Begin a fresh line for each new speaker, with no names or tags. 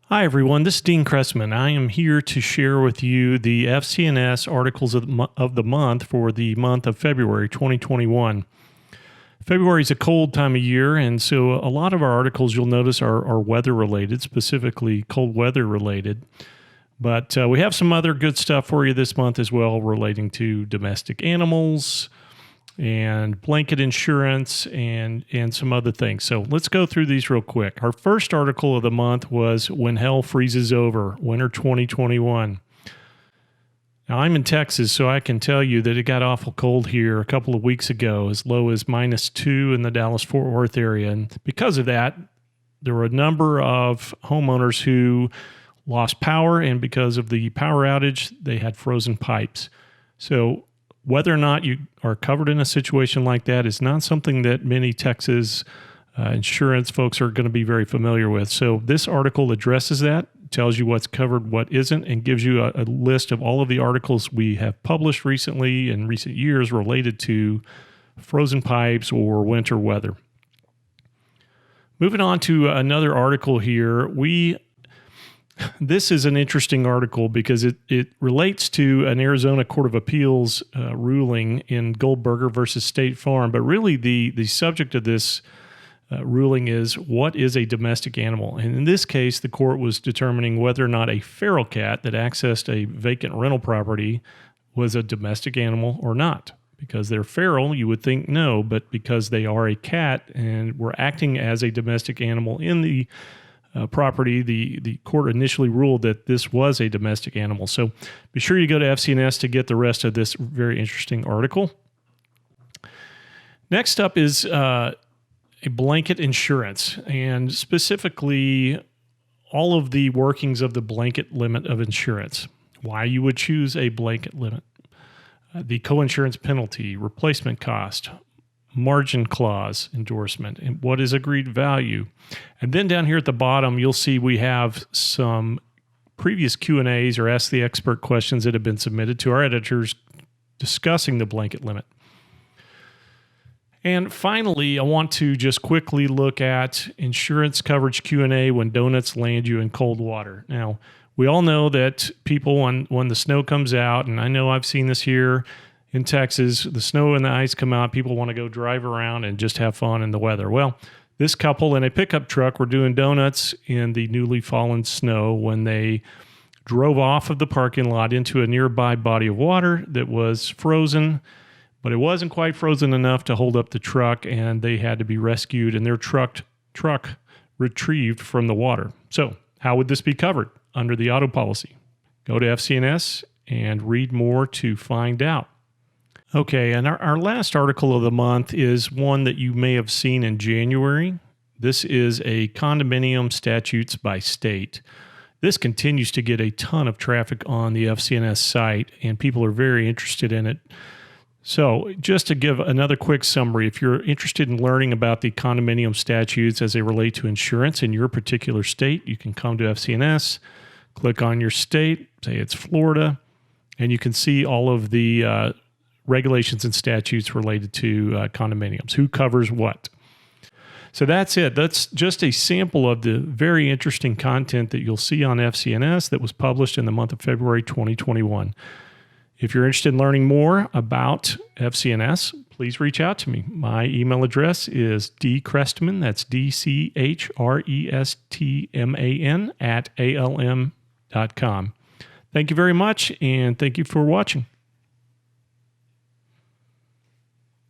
Hi everyone, this is Dean Cressman. I am here to share with you the FC&S articles of the month for the month of February 2021. February is a cold time of year, and so a lot of our articles you'll notice are weather related, specifically cold weather related. But we have some other good stuff for you this month as well, relating to domestic animals and blanket insurance and some other things. So let's go through these real quick. Our first article of the month was When Hell Freezes Over, Winter 2021. Now, I'm in Texas, so I can tell you that it got awful cold here a couple of weeks ago, as low as -2 in the Dallas-Fort Worth area. And because of that, there were a number of homeowners who lost power, and because of the power outage, they had frozen pipes. So whether or not you are covered in a situation like that is not something that many Texas insurance folks are going to be very familiar with. So this article addresses that, tells you what's covered, what isn't, and gives you a list of all of the articles we have published recently in recent years related to frozen pipes or winter weather. Moving on to another article here, this is an interesting article because it relates to an Arizona Court of Appeals ruling in Goldberger versus State Farm. But really the subject of this ruling is, what is a domestic animal? And in this case, the court was determining whether or not a feral cat that accessed a vacant rental property was a domestic animal or not. Because they're feral, you would think no, but because they are a cat and were acting as a domestic animal in the property, the court initially ruled that this was a domestic animal. So be sure you go to FC&S to get the rest of this very interesting article. Next up is a blanket insurance, and specifically all of the workings of the blanket limit of insurance. Why you would choose a blanket limit. The coinsurance penalty, replacement cost, margin clause endorsement, and what is agreed value. And then down here at the bottom, you'll see we have some previous Q&As or Ask the Expert questions that have been submitted to our editors discussing the blanket limit. And finally, I want to just quickly look at insurance coverage Q&A when donuts land you in cold water. Now, we all know that people, when the snow comes out, and I know I've seen this here in Texas, the snow and the ice come out, people want to go drive around and just have fun in the weather. Well, this couple in a pickup truck were doing donuts in the newly fallen snow when they drove off of the parking lot into a nearby body of water that was frozen, but it wasn't quite frozen enough to hold up the truck, and they had to be rescued and their truck retrieved from the water. So how would this be covered under the auto policy? Go to FC&S and read more to find out. Okay, and our last article of the month is one that you may have seen in January. This is a condominium statutes by state. This continues to get a ton of traffic on the FC&S site, and people are very interested in it. So just to give another quick summary, if you're interested in learning about the condominium statutes as they relate to insurance in your particular state, you can come to FC&S, click on your state, say it's Florida, and you can see all of the regulations and statutes related to condominiums, who covers what. So that's it. That's just a sample of the very interesting content that you'll see on FC&S that was published in the month of February 2021. If you're interested in learning more about FC&S, please reach out to me. My email address is dcrestman, that's DCHRESTMAN @ALM.com. Thank you very much, and thank you for watching.